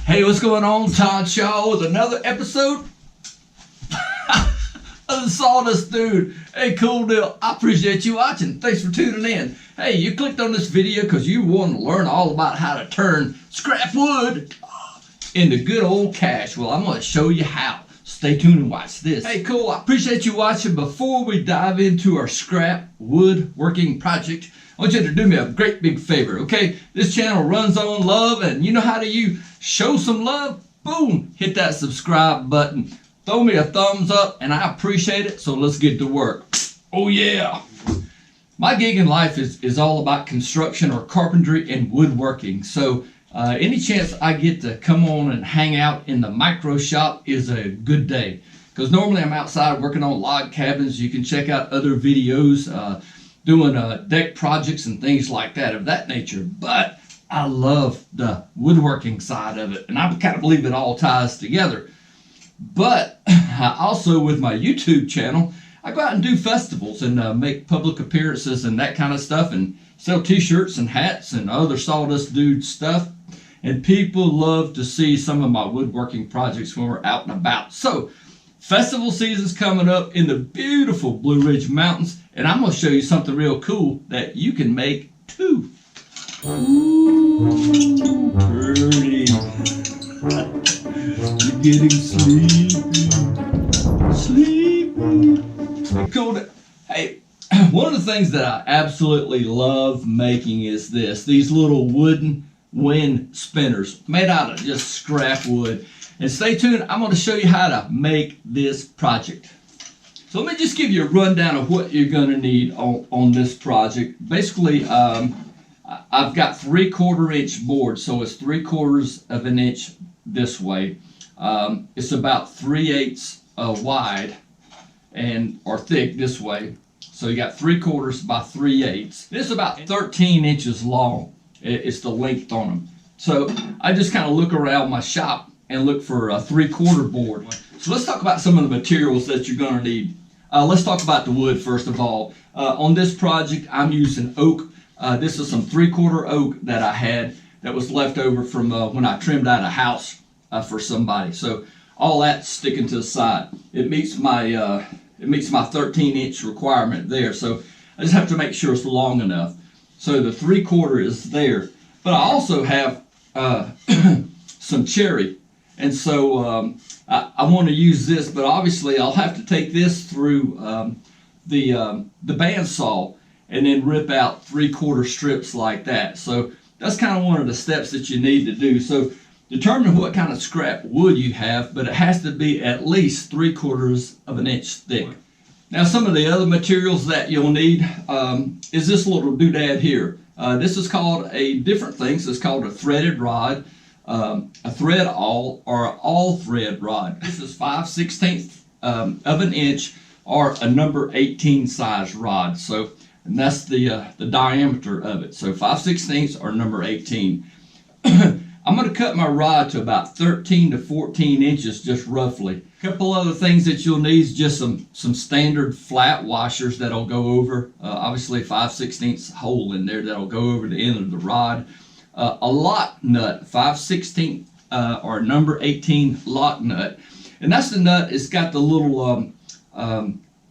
Hey, what's going on? Todd Shaw with another episode of the Sawdust Dude. Hey, cool deal. I appreciate you watching. Thanks for tuning in. Hey, you clicked on this video because you want to learn all about how to turn scrap wood into good old cash. Well, I'm going to show you how. Stay tuned and watch this. Hey, cool. I appreciate you watching. Before we dive into our scrap woodworking project, I want you to do me a great big favor, okay? This channel runs on love, and you know how you show some love? Boom! Hit that subscribe button. Throw me a thumbs up, and I appreciate it, so let's get to work. Oh, yeah! My gig in life is all about construction or carpentry and woodworking, so any chance I get to come on and hang out in the micro shop is a good day. Because normally I'm outside working on log cabins. You can check out other videos doing deck projects and things like that of that nature. But I love the woodworking side of it, and I kind of believe it all ties together. But I also, with my YouTube channel, I go out and do festivals and make public appearances and that kind of stuff, and sell t-shirts and hats and other Sawdust Dude stuff. And people love to see some of my woodworking projects when we're out and about. So festival season's coming up in the beautiful Blue Ridge Mountains, and I'm going to show you something real cool that you can make too. Ooh, pretty. You're getting sleepy. Sleepy. Cool. Hey, one of the things that I absolutely love making is these little wooden wind spinners made out of just scrap wood. And stay tuned, I'm going to show you how to make this project. So let me just give you a rundown of what you're going to need on this project. Basically, I've got 3/4 inch board, so it's 3/4 of an inch this way. It's about 3/8 wide or thick this way. So you got 3/4 by 3/8. This is about 13 inches long. It's the length on them. So I just kind of look around my shop and look for a 3/4 board. So let's talk about some of the materials that you're going to need. Let's talk about the wood first of all. On this project, I'm using oak. This is some 3/4 oak that I had that was left over from when I trimmed out a house for somebody. So all that's sticking to the side. It meets my 13 inch requirement there. So I just have to make sure it's long enough. So the 3/4 is there. But I also have some cherry. And so I want to use this, but obviously I'll have to take this through the bandsaw and then rip out 3/4 strips like that. So that's kind of one of the steps that you need to do. So determine what kind of scrap wood you have, but it has to be at least 3/4 of an inch thick. Now some of the other materials that you'll need is this little doodad here. This is called a different thing. So it's called a threaded rod, a thread awl, or an all thread rod. This is 5/16 of an inch or a number 18 size rod. So, and that's the diameter of it. So 5/16 or number 18. I'm going to cut my rod to about 13 to 14 inches, just roughly. A couple other things that you'll need is just some standard flat washers that'll go over, obviously 5/16 hole in there that'll go over the end of the rod. A lock nut, 5/16 or number 18 lock nut. And that's the nut, it's got the little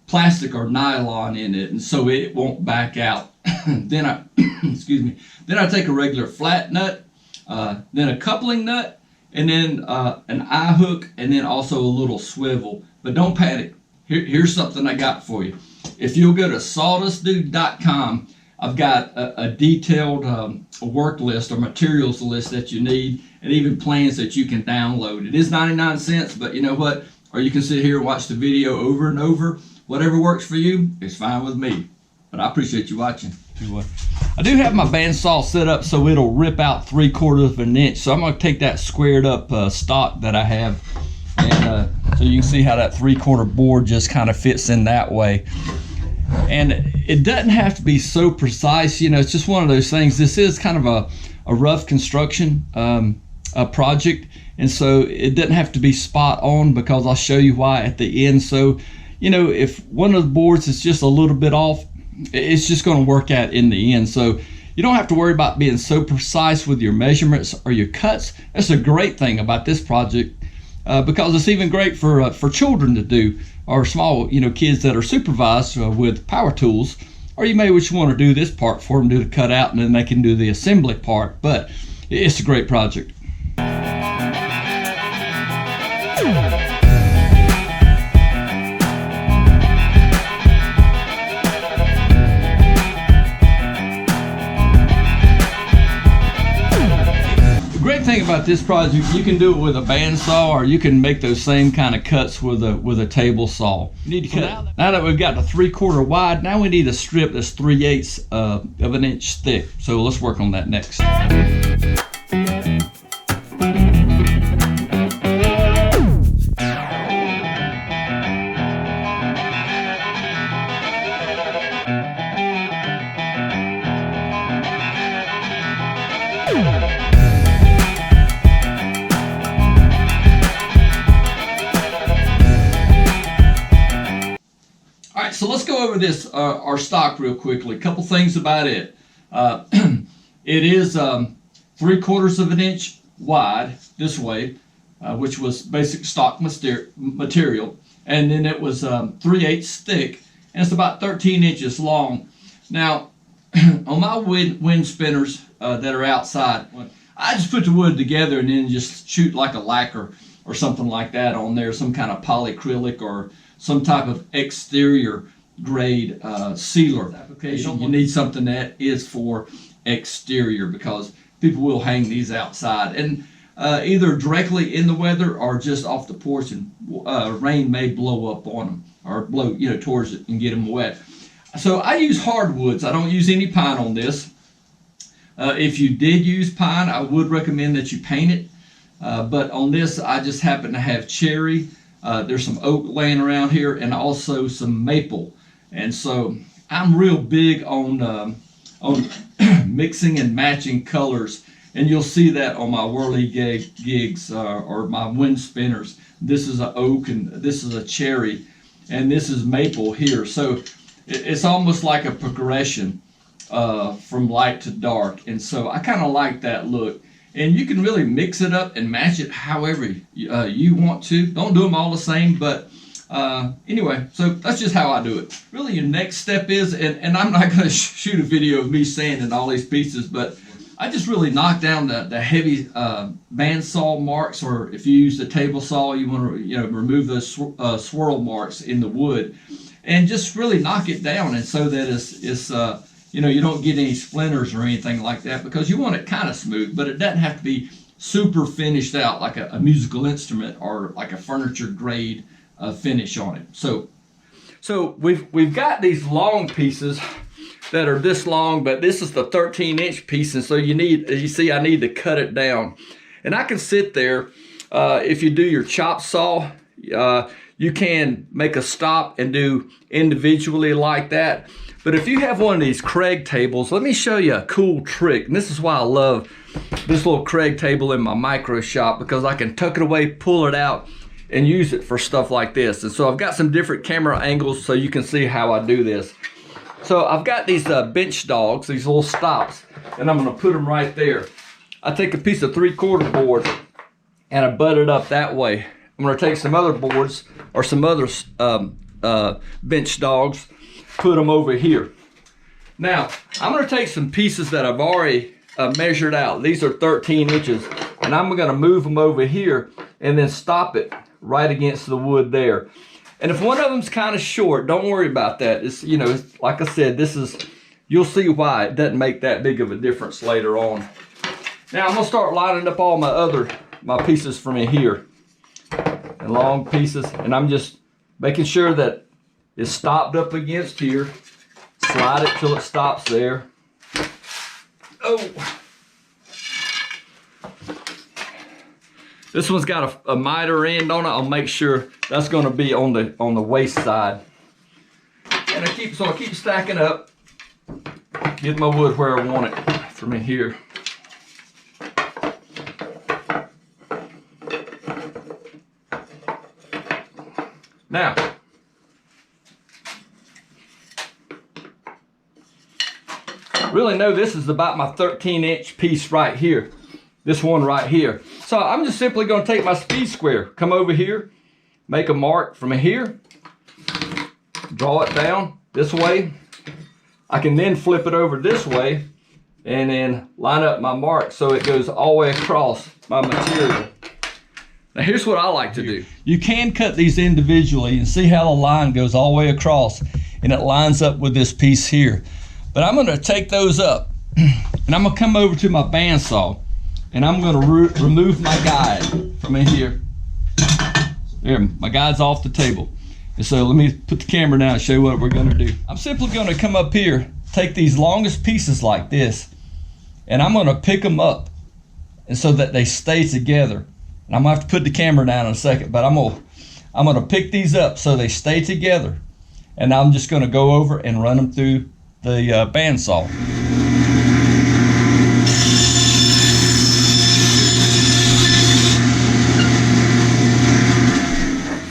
plastic or nylon in it, and so it won't back out. Then I, excuse me, then I take a regular flat nut, then a coupling nut, and then an eye hook, and then also a little swivel. But don't panic. Here's something I got for you. If you'll go to sawdustdude.com, I've got a detailed work list or materials list that you need, and even plans that you can download. It is 99 cents, but you know what? Or you can sit here and watch the video over and over. Whatever works for you is fine with me. But I appreciate you watching. I do have my bandsaw set up so it'll rip out 3/4 of an inch. So I'm going to take that squared up stock that I have, and so you can see how that 3/4 board just kind of fits in that way. And it doesn't have to be so precise, you know, it's just one of those things. This is kind of a rough construction project, and so it doesn't have to be spot on, because I'll show you why at the end. So, you know, if one of the boards is just a little bit off, it's just going to work out in the end. So you don't have to worry about being so precise with your measurements or your cuts. That's a great thing about this project because it's even great for children to do, or small, kids that are supervised with power tools. Or you may just want to do this part for them, do the cutout, and then they can do the assembly part. But it's a great project. Thing about this project, you can do it with a bandsaw, or you can make those same kind of cuts with a table saw. You need to cut. Now that we've got the 3/4 wide, now we need a strip that's 3/8 of an inch thick. So let's work on that next. So let's go over this, our stock real quickly. A couple things about it. It is 3/4 of an inch wide this way, which was basic stock material. And then it was 3/8 thick, and it's about 13 inches long. Now, on my wind spinners that are outside, I just put the wood together and then just shoot like a lacquer or something like that on there, some kind of polyacrylic or some type of exterior grade sealer application. You need something that is for exterior, because people will hang these outside and either directly in the weather or just off the porch, and rain may blow up on them or blow towards it and get them wet. So I use hardwoods. I don't use any pine on this. If you did use pine, I would recommend that you paint it. But on this, I just happen to have cherry. There's some oak laying around here, and also some maple. And so I'm real big on mixing and matching colors, and you'll see that on my whirly gigs or my wind spinners. This is an oak, and this is a cherry, and this is maple here. So it's almost like a progression from light to dark, and so I kind of like that look. And you can really mix it up and match it however you want to. Don't do them all the same, but anyway, so that's just how I do it. Really, your next step is, and I'm not going to shoot a video of me sanding all these pieces, but I just really knock down the heavy bandsaw marks, or if you use the table saw, you want to remove those swirl marks in the wood, and just really knock it down, and so that it's you don't get any splinters or anything like that, because you want it kind of smooth, but it doesn't have to be super finished out like a musical instrument or like a furniture grade finish on it. So we've got these long pieces that are this long, but this is the 13-inch piece, and so I need to cut it down. And I can sit there, if you do your chop saw, you can make a stop and do individually like that. But if you have one of these Craig tables, let me show you a cool trick. And this is why I love this little Craig table in my micro shop, because I can tuck it away, pull it out, and use it for stuff like this. And so I've got some different camera angles so you can see how I do this. So I've got these bench dogs, these little stops, and I'm gonna put them right there. I take a piece of 3/4 board and I butt it up that way. I'm gonna take some other boards or some other bench dogs, put them over here. Now, I'm gonna take some pieces that I've already measured out. These are 13 inches, and I'm gonna move them over here and then stop it right against the wood there. And if one of them's kind of short, don't worry about that. It's, it's, like I said, you'll see why it doesn't make that big of a difference later on. Now I'm gonna start lining up all my pieces from in here, and long pieces, and I'm just making sure that it's stopped up against here. Slide it till it stops there. Oh. This one's got a miter end on it. I'll make sure that's gonna be on the waist side. And I keep stacking up, get my wood where I want it from in here. Now, really know this is about my 13-inch piece right here. This one right here. So I'm just simply going to take my speed square, come over here, make a mark from here, draw it down this way. I can then flip it over this way and then line up my mark so it goes all the way across my material. Now here's what I like to do. You can cut these individually and see how the line goes all the way across and it lines up with this piece here. But I'm going to take those up and I'm going to come over to my bandsaw and I'm going to remove my guide from in here. There, my guide's off the table. And so let me put the camera down and show you what we're going to do. I'm simply going to come up here, take these longest pieces like this, and I'm going to pick them up and so that they stay together. And I'm going to have to put the camera down in a second, but I'm going to pick these up so they stay together. And I'm just going to go over and run them through the bandsaw.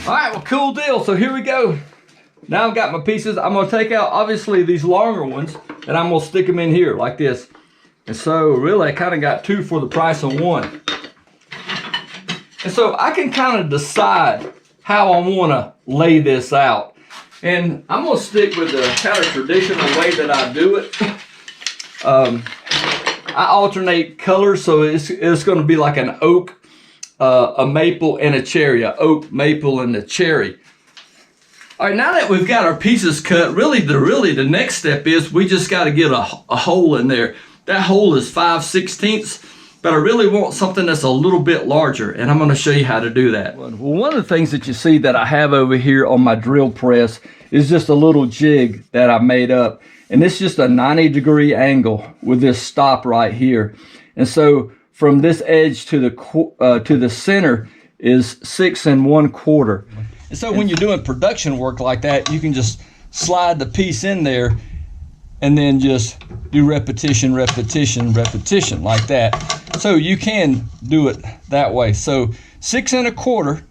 All right, well, cool deal. So here we go. Now I've got my pieces. I'm going to take out, obviously, these longer ones, and I'm going to stick them in here like this. And so really I kind of got two for the price of one. And so I can kind of decide how I want to lay this out. And I'm going to stick with the kind of traditional way that I do it. I alternate colors, so it's going to be like an oak, a maple, and a cherry. A oak, maple, and a cherry. All right, now that we've got our pieces cut, really the next step is we just got to get a hole in there. That hole is 5/16, but I really want something that's a little bit larger, and I'm going to show you how to do that. Well, one of the things that you see that I have over here on my drill press is just a little jig that I made up, and it's just a 90-degree angle with this stop right here. And so from this edge to the center is 6 1/4. And so when you're doing production work like that, you can just slide the piece in there and then just do repetition, repetition, repetition like that. So you can do it that way. So 6 1/4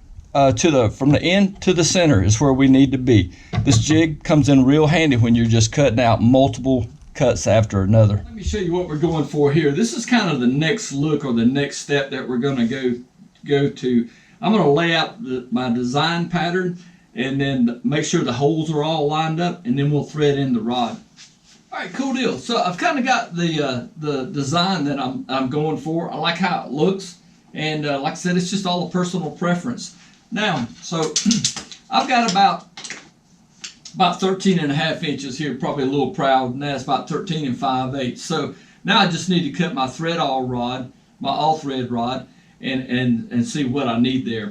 from the end to the center is where we need to be. This jig comes in real handy when you're just cutting out multiple cuts after another. Let me show you what we're going for here. This is kind of the next look or the next step that we're going to go to. I'm going to lay out my design pattern and then make sure the holes are all lined up, and then we'll thread in the rod. All right, cool deal. So I've kind of got the design that I'm going for. I like how it looks, and like I said, it's just all a personal preference. Now, so I've got about 13.5 inches here, probably a little proud, and that's about 13 5/8. So now I just need to cut my thread all rod, my all thread rod, and see what I need there.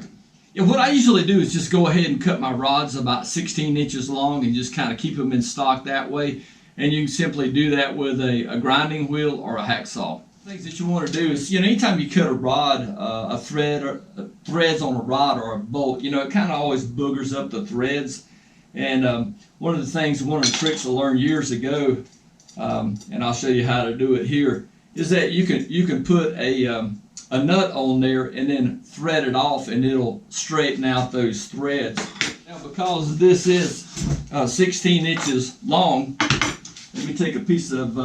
And what I usually do is just go ahead and cut my rods about 16 inches long and just kind of keep them in stock that way. And you can simply do that with a grinding wheel or a hacksaw. Things that you want to do is, anytime you cut a rod, a thread or threads on a rod or a bolt, it kind of always boogers up the threads. And one of the tricks I learned years ago, and I'll show you how to do it here, is that you can put a nut on there and then thread it off, and it'll straighten out those threads. Now, because this is 16 inches long, let me take a piece of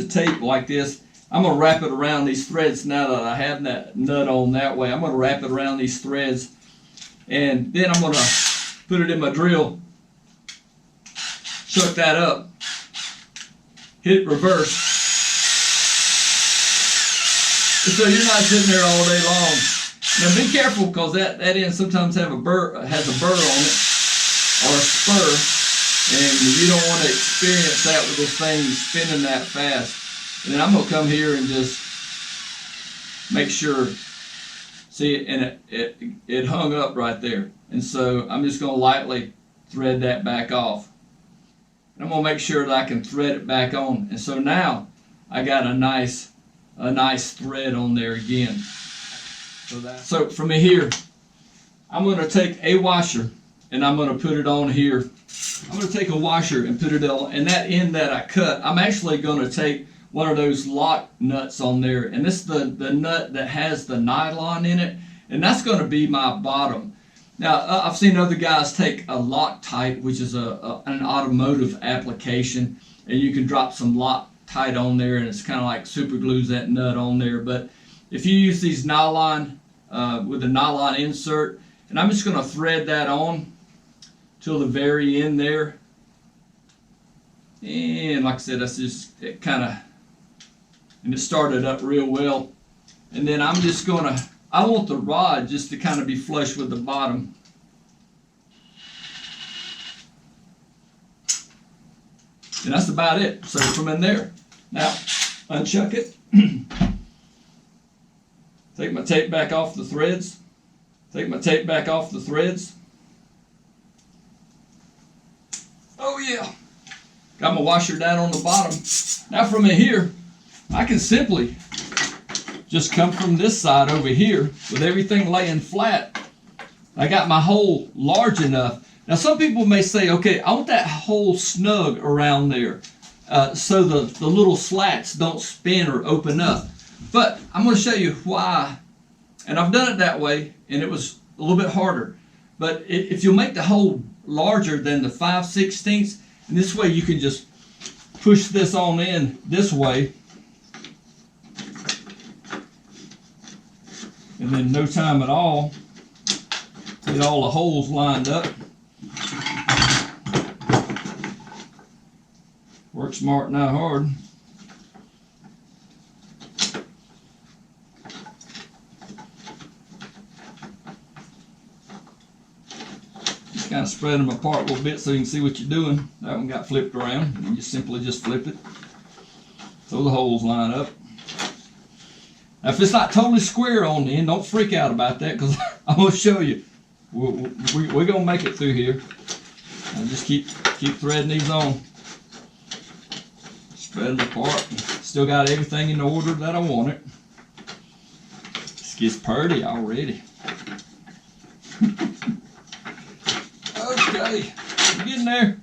tape like this. I'm going to wrap it around these threads now that I have that nut on that way. I'm going to wrap it around these threads, and then I'm going to put it in my drill, chuck that up, hit reverse. So you're not sitting there all day long. Now be careful, because that end sometimes has a burr on it, or a spur, and you don't want to experience that with this thing spinning that fast. And then I'm going to come here and just make sure, see, and it hung up right there. And so I'm just going to lightly thread that back off. And I'm going to make sure that I can thread it back on. And so now I got a nice thread on there again. So from here, I'm going to take a washer and I'm going to put it on here. I'm going to take a washer and put it on, and that end that I cut, I'm actually going to take one of those lock nuts on there, and this is the nut that has the nylon in it, and that's going to be my bottom. Now, I've seen other guys take a Loctite, which is an automotive application, and you can drop some Loctite on there, and it's kind of like super glues that nut on there. But if you use these nylon, with a nylon insert, and I'm just going to thread that on till the very end there. And like I said, that's just it kind of, and it started up real well. And then I'm just going to, I want the rod just to kind of be flush with the bottom. And that's about it. So from in there. Now, unchuck it. Take my tape back off the threads. Take my tape back off the threads. Oh yeah. Got my washer down on the bottom. Now from in here, I can simply just come from this side over here with everything laying flat. I got my hole large enough. Now some people may say, okay, I want that hole snug around there so the little slats don't spin or open up. But I'm going to show you why. And I've done it that way, and it was a little bit harder. But if you make the hole larger than the 5/16, and this way you can just push this on in this way. And then no time at all, get all the holes lined up. Work smart, not hard. Just kind of spread them apart a little bit so you can see what you're doing. That one got flipped around, and you simply just flip it so the holes line up. Now, if it's not totally square on the end, don't freak out about that, because I'm going to show you. We're going to make it through here. I'll just keep threading these on. Spread them apart. Still got everything in the order that I want it. This gets pretty already. Okay, we're getting there.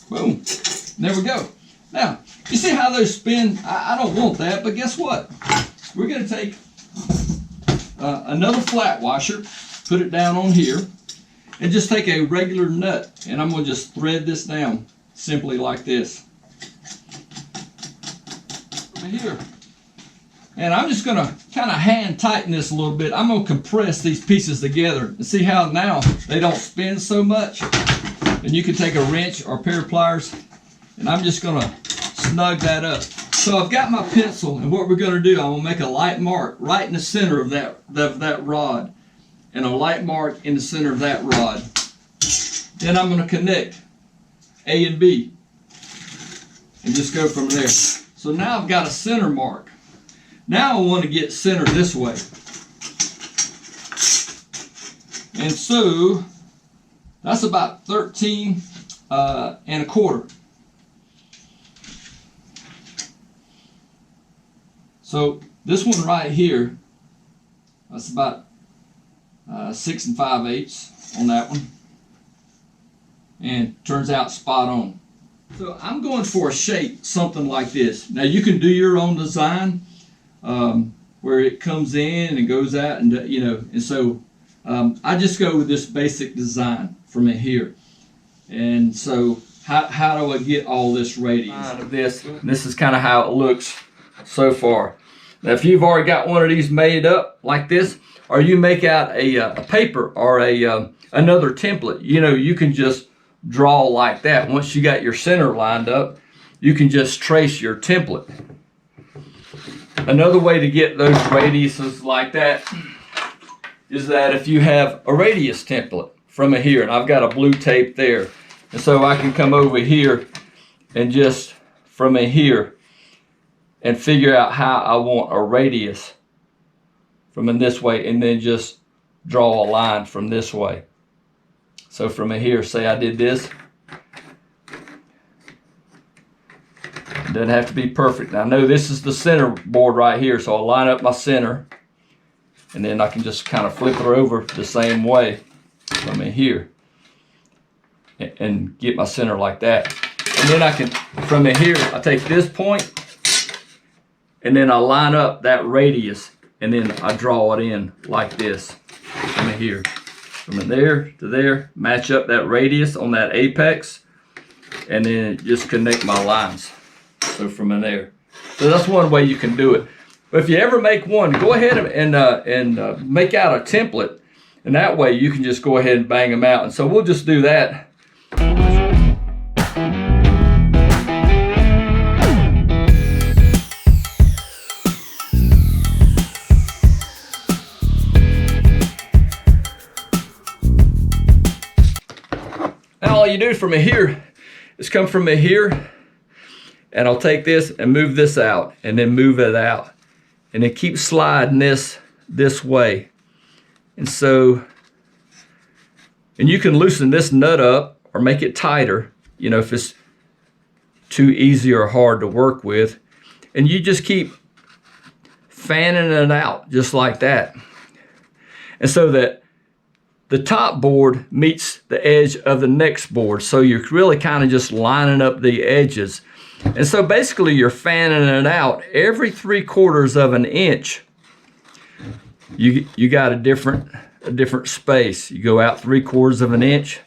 Boom. There we go. Now, you see how those spin? I don't want that, but guess what? We're going to take another flat washer, put it down on here, and just take a regular nut, and I'm going to just thread this down simply like this. Over here. And I'm just going to kind of hand tighten this a little bit. I'm going to compress these pieces together and see how now they don't spin so much. And you can take a wrench or a pair of pliers, and I'm just going to snug that up. So I've got my pencil, and what we're going to do, I'm going to make a light mark right in the center of that rod, and a light mark in the center of that rod. Then I'm going to connect A and B, and just go from there. So now I've got a center mark. Now I want to get centered this way. And so that's about 13 and a quarter. So this one right here, that's about 6 5/8 on that one. And turns out spot on. So I'm going for a shape, something like this. Now you can do your own design where it comes in and goes out, and you know, and so I just go with this basic design from in here. And so how do I get all this radius of this? This is kind of how it looks so far. Now if you've already got one of these made up like this, or you make out a paper or another template, you know, you can just draw like that. Once you got your center lined up, you can just trace your template. Another way to get those radiuses like that is that if you have a radius template from here, and I've got a blue tape there, and so I can come over here and just from in here and figure out how I want a radius from in this way, and then just draw a line from this way. So from here, say I did this. It doesn't have to be perfect. Now I know this is the center board right here, so I'll line up my center, and then I can just kind of flip her over the same way from in here and get my center like that. And then I can, from in here, I take this point and then I line up that radius, and then I draw it in like this from in here. From in there to there, match up that radius on that apex, and then just connect my lines. So from in there. So that's one way you can do it. But if you ever make one, go ahead and make out a template, and that way you can just go ahead and bang them out. And so we'll just do that. Now all you do from here is come from here, and I'll take this and move this out, and then move it out, and then keep sliding this way. And so, and you can loosen this nut up or make it tighter, you know, if it's too easy or hard to work with. And you just keep fanning it out just like that. And so that the top board meets the edge of the next board. So you're really kind of just lining up the edges. And so basically you're fanning it out every 3/4 of an inch. You got a different space. You go out 3/4 of an inch,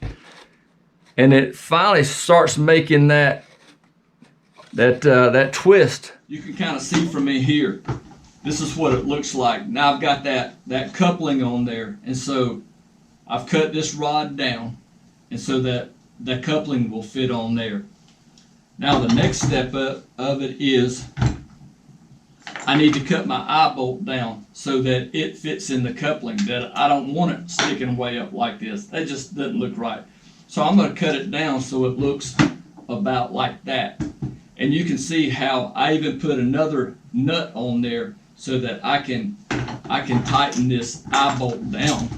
and it finally starts making that twist. You can kind of see from in here. This is what it looks like. Now I've got that coupling on there, and so I've cut this rod down, and so that the coupling will fit on there. Now the next step of it is I need to cut my eye bolt down so that it fits in the coupling. That I don't want it sticking way up like this. That just doesn't look right. So I'm going to cut it down so it looks about like that. And you can see how I even put another nut on there so that I can tighten this eye bolt down,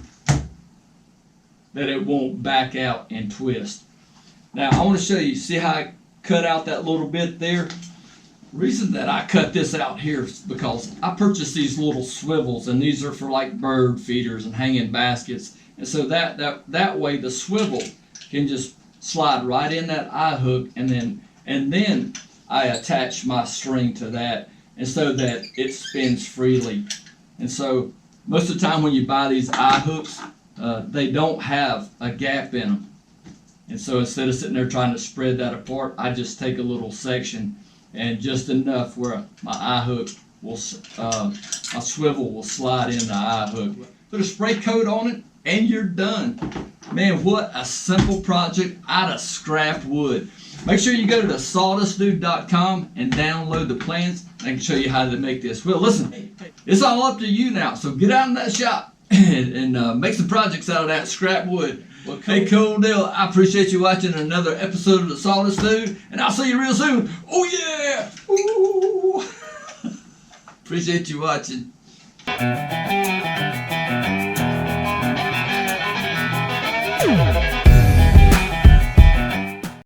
that it won't back out and twist. Now I want to show you, see how I cut out that little bit there? The reason that I cut this out here is because I purchased these little swivels, and these are for like bird feeders and hanging baskets. And so that way the swivel can just slide right in that eye hook, and then I attach my string to that, and so that it spins freely. And so most of the time when you buy these eye hooks, they don't have a gap in them. And so instead of sitting there trying to spread that apart, I just take a little section and just enough where my eye hook will, my swivel will slide in the eye hook. Put a spray coat on it and you're done. Man, what a simple project out of scrap wood. Make sure you go to thesawdustdude.com and download the plans. I can show you how to make this. Well, listen, it's all up to you now. So get out in that shop and make some projects out of that scrap wood. Well, hey, cool deal. I appreciate you watching another episode of The Sawdust Dude, and I'll see you real soon. Oh, yeah! Ooh. Appreciate you watching.